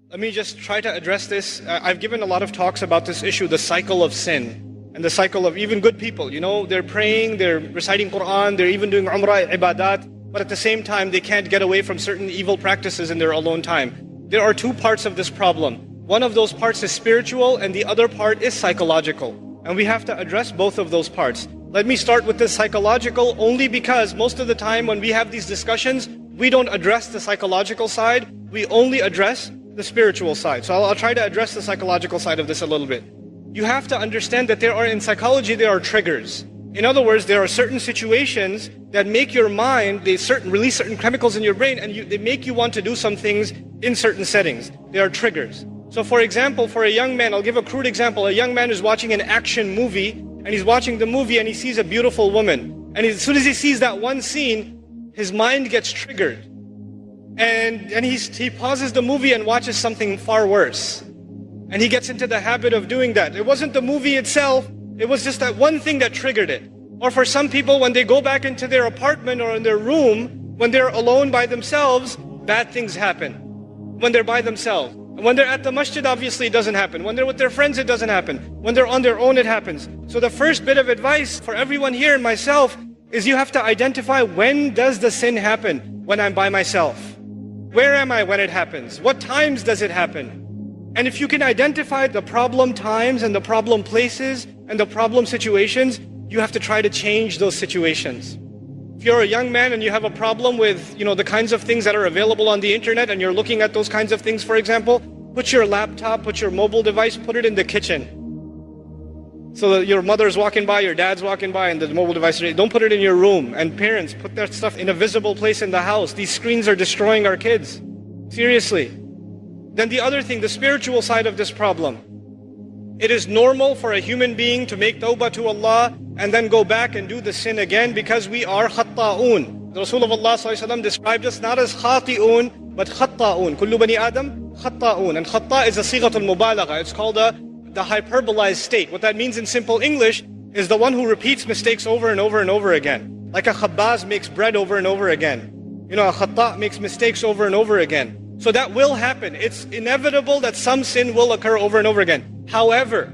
Let me just try to address this. I've given a lot of talks about this issue, the cycle of sin. And the cycle of even good people. You know, they're praying, they're reciting Quran, they're even doing Umrah, Ibadat. But at the same time, they can't get away from certain evil practices in their alone time. There are two parts of this problem. One of those parts is spiritual and the other part is psychological. And we have to address both of those parts. Let me start with the psychological only because most of the time when we have these discussions, we don't address the psychological side, we only address the spiritual side. So I'll try to address the psychological side of this a little bit. You have to understand that in psychology, there are triggers. In other words, there are certain situations that make your mind, release certain chemicals in your brain and they make you want to do some things in certain settings. They are triggers. So for example, for a young man, I'll give a crude example. A young man is watching an action movie and he's watching the movie and he sees a beautiful woman. And as soon as he sees that one scene, his mind gets triggered. And he pauses the movie and watches something far worse. And he gets into the habit of doing that. It wasn't the movie itself, it was just that one thing that triggered it. Or for some people, when they go back into their apartment or in their room, when they're alone by themselves, bad things happen. When they're by themselves. And when they're at the masjid, obviously it doesn't happen. When they're with their friends, it doesn't happen. When they're on their own, it happens. So the first bit of advice for everyone here and myself is you have to identify, when does the sin happen? When I'm by myself. Where am I when it happens? What times does it happen? And if you can identify the problem times and the problem places and the problem situations, you have to try to change those situations. If you're a young man and you have a problem with, the kinds of things that are available on the internet and you're looking at those kinds of things, for example, put your laptop, put your mobile device, put it in the kitchen. So that your mother's walking by, your dad's walking by and the mobile device, don't put it in your room. And parents, put that stuff in a visible place in the house. These screens are destroying our kids. Seriously. Then the other thing, the spiritual side of this problem. It is normal for a human being to make tawbah to Allah and then go back and do the sin again because we are khatta'un. The Rasul of Allah ﷺ described us not as khati'un, but khatta'un. Kullu bani Adam, khatta'un. And khatta' is a sighatul mubalagha. It's called the hyperbolized state. What that means in simple English is the one who repeats mistakes over and over and over again. Like a khabbaz makes bread over and over again. A khatta' makes mistakes over and over again. So that will happen. It's inevitable that some sin will occur over and over again. However,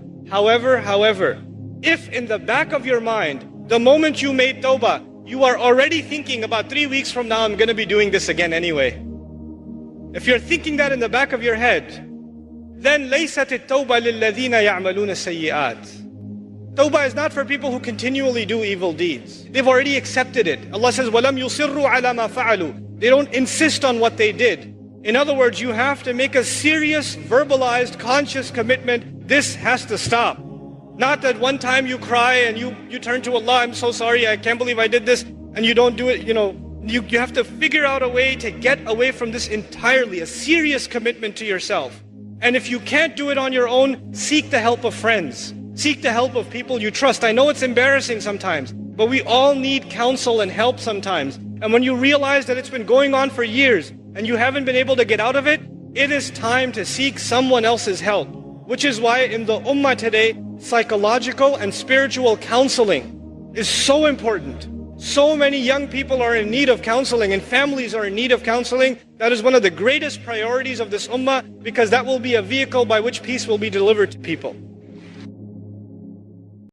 if in the back of your mind, the moment you made tawbah, you are already thinking about 3 weeks from now, I'm going to be doing this again anyway. If you're thinking that in the back of your head, then لَيْسَتِ التَّوْبَةِ لِلَّذِينَ يَعْمَلُونَ السَّيِّئَاتِ Tawbah is not for people who continually do evil deeds. They've already accepted it. Allah says, وَلَمْ يُصِرُّوا عَلَى مَا فَعَلُوا They don't insist on what they did. In other words, you have to make a serious, verbalized, conscious commitment. This has to stop. Not that one time you cry and you turn to Allah, I'm so sorry, I can't believe I did this, and you don't do it. You have to figure out a way to get away from this entirely, a serious commitment to yourself. And if you can't do it on your own, seek the help of friends. Seek the help of people you trust. I know it's embarrassing sometimes, but we all need counsel and help sometimes. And when you realize that it's been going on for years, and you haven't been able to get out of it, it is time to seek someone else's help. Which is why in the ummah today, psychological and spiritual counseling is so important. So many young people are in need of counseling and families are in need of counseling. That is one of the greatest priorities of this ummah because that will be a vehicle by which peace will be delivered to people.